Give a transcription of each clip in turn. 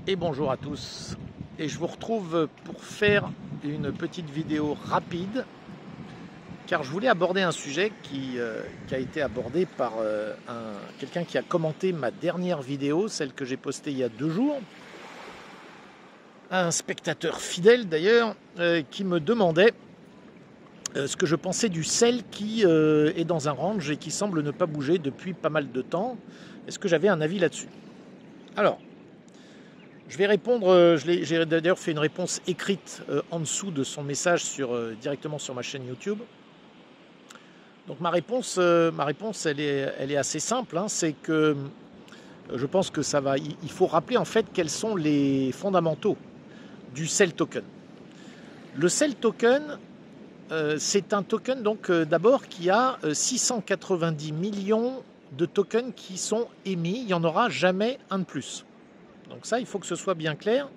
Et bonjour à tous. Et je vous retrouve pour faire une petite vidéo rapide car je voulais aborder un sujet qui a été abordé par quelqu'un qui a commenté ma dernière vidéo, celle que j'ai postée il y a 2 jours. Un spectateur fidèle d'ailleurs qui me demandait ce que je pensais du sel qui est dans un range et qui semble ne pas bouger depuis pas mal de temps. Est-ce que j'avais un avis là-dessus? Alors, je vais répondre, j'ai d'ailleurs fait une réponse écrite en dessous de son message directement sur ma chaîne YouTube. Donc ma réponse elle est assez simple, hein, c'est que je pense que il faut rappeler en fait quels sont les fondamentaux du sell token. Le sell token, c'est un token donc d'abord qui a 690 millions de tokens qui sont émis, il n'y en aura jamais un de plus. Donc ça, il faut que ce soit bien clair.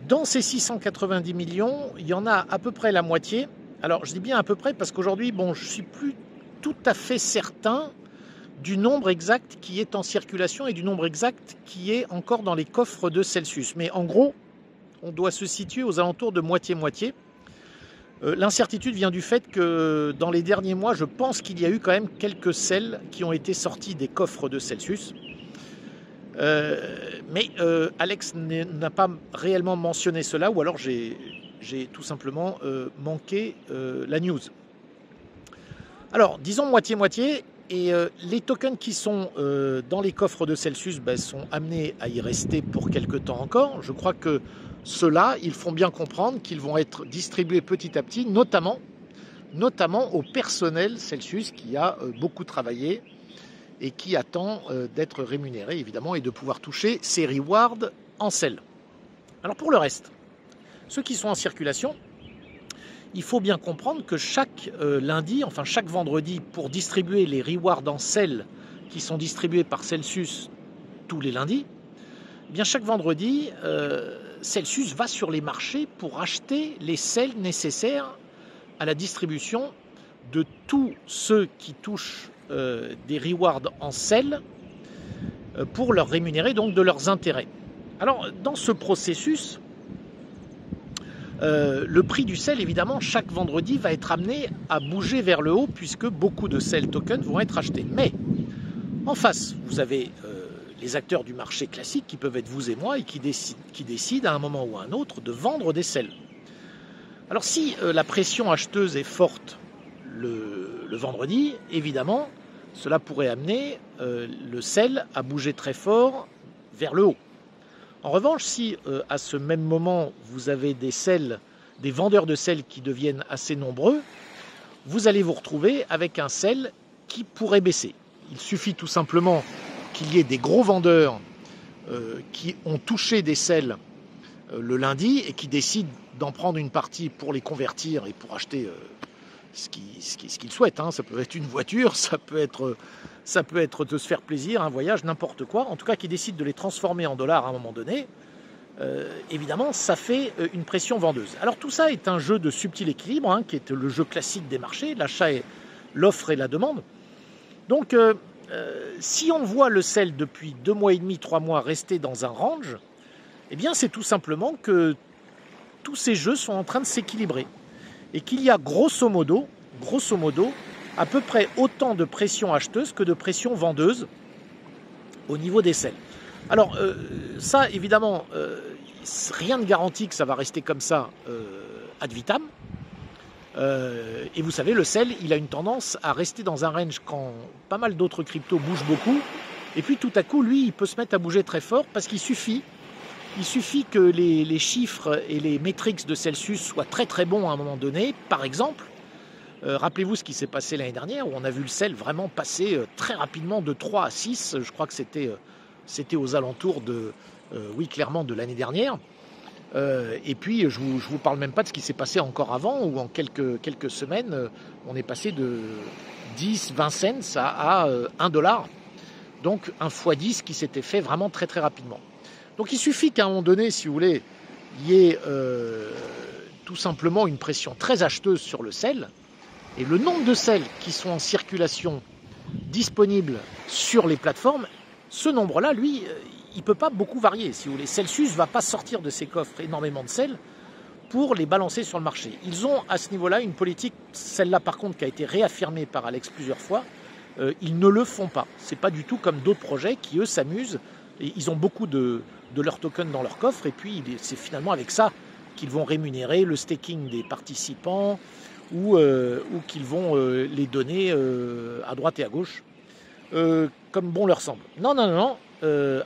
Dans ces 690 millions, il y en a à peu près la moitié. Alors, je dis bien à peu près parce qu'aujourd'hui, bon, je ne suis plus tout à fait certain du nombre exact qui est en circulation et du nombre exact qui est encore dans les coffres de Celsius. Mais en gros, on doit se situer aux alentours de moitié-moitié. L'incertitude vient du fait que dans les derniers mois, je pense qu'il y a eu quand même quelques sels qui ont été sortis des coffres de Celsius. Mais Alex n'a pas réellement mentionné cela, ou alors j'ai tout simplement manqué la news. Alors, disons moitié-moitié, et les tokens qui sont dans les coffres de Celsius sont amenés à y rester pour quelque temps encore. Je crois que ceux-là, ils font bien comprendre qu'ils vont être distribués petit à petit, notamment au personnel Celsius qui a beaucoup travaillé et qui attend d'être rémunéré, évidemment, et de pouvoir toucher ses rewards en sel. Alors pour le reste, ceux qui sont en circulation, il faut bien comprendre que chaque lundi, enfin chaque vendredi, pour distribuer les rewards en sel qui sont distribués par Celsius tous les lundis, eh bien chaque vendredi, Celsius va sur les marchés pour acheter les sels nécessaires à la distribution de tous ceux qui touchent des rewards en sel pour leur rémunérer donc de leurs intérêts. Alors dans ce processus, le prix du sel évidemment chaque vendredi va être amené à bouger vers le haut puisque beaucoup de sel tokens vont être achetés. Mais en face, vous avez les acteurs du marché classique qui peuvent être vous et moi et qui décident à un moment ou à un autre de vendre des sels. Alors si la pression acheteuse est forte le vendredi, évidemment, cela pourrait amener le sel à bouger très fort vers le haut. En revanche, si à ce même moment, vous avez des vendeurs de sel qui deviennent assez nombreux, vous allez vous retrouver avec un sel qui pourrait baisser. Il suffit tout simplement qu'il y ait des gros vendeurs qui ont touché des sels le lundi et qui décident d'en prendre une partie pour les convertir et pour acheter ce qu'ils souhaitent. Hein. Ça peut être une voiture, ça peut être de se faire plaisir, un voyage, n'importe quoi. En tout cas, qui décident de les transformer en dollars à un moment donné. Évidemment, ça fait une pression vendeuse. Alors tout ça est un jeu de subtil équilibre, hein, qui est le jeu classique des marchés, l'offre et la demande. Donc, si on voit le sel depuis 2 mois et demi, 3 mois rester dans un range, eh bien c'est tout simplement que tous ces jeux sont en train de s'équilibrer. Et qu'il y a grosso modo, à peu près autant de pression acheteuse que de pression vendeuse au niveau des sels. Alors ça, évidemment, rien ne garantit que ça va rester comme ça ad vitam. Et vous savez, le sel, il a une tendance à rester dans un range quand pas mal d'autres cryptos bougent beaucoup. Et puis tout à coup, lui, il peut se mettre à bouger très fort parce qu'il suffit que les chiffres et les métriques de Celsius soient très très bons à un moment donné. Par exemple, rappelez-vous ce qui s'est passé l'année dernière où on a vu le sel vraiment passer très rapidement de 3 à 6. Je crois que c'était aux alentours clairement de l'année dernière. Et puis, je vous parle même pas de ce qui s'est passé encore avant, où en quelques semaines, on est passé de 10, 20 cents à 1 dollar. Donc, un x10 qui s'était fait vraiment très très rapidement. Donc, il suffit qu'à un moment donné, si vous voulez, il y ait tout simplement une pression très acheteuse sur le sel, et le nombre de sels qui sont en circulation disponibles sur les plateformes, ce nombre-là, lui, il ne peut pas beaucoup varier, si vous voulez. Celsius ne va pas sortir de ses coffres énormément de sel pour les balancer sur le marché. Ils ont à ce niveau-là une politique, celle-là par contre qui a été réaffirmée par Alex plusieurs fois, ils ne le font pas. Ce n'est pas du tout comme d'autres projets qui, eux, s'amusent. Ils ont beaucoup de leurs tokens dans leur coffre et puis c'est finalement avec ça qu'ils vont rémunérer le staking des participants ou qu'ils vont les donner à droite et à gauche comme bon leur semble. Non, non, non,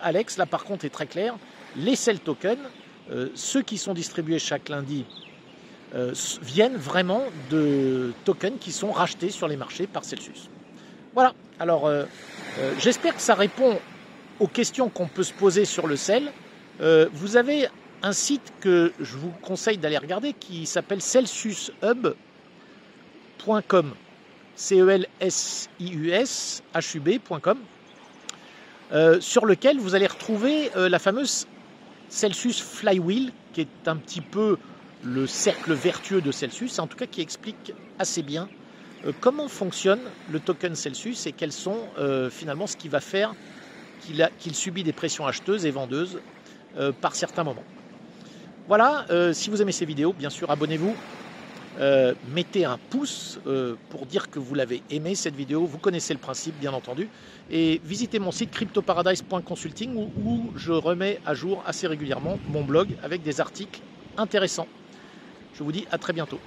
Alex, là par contre est très clair, les sell tokens, ceux qui sont distribués chaque lundi viennent vraiment de tokens qui sont rachetés sur les marchés par Celsius. Voilà, alors j'espère que ça répond aux questions qu'on peut se poser sur le sel. Vous avez un site que je vous conseille d'aller regarder qui s'appelle celsiushub.com, celsiushub.com, sur lequel vous allez retrouver la fameuse Celsius Flywheel, qui est un petit peu le cercle vertueux de Celsius, en tout cas qui explique assez bien comment fonctionne le token Celsius et quels sont finalement ce qui va faire qu'il subit des pressions acheteuses et vendeuses par certains moments. Voilà, si vous aimez ces vidéos, bien sûr, abonnez-vous. Mettez un pouce pour dire que vous l'avez aimé cette vidéo, vous connaissez le principe bien entendu, et visitez mon site cryptoparadise.consulting où je remets à jour assez régulièrement mon blog avec des articles intéressants. Je vous dis à très bientôt.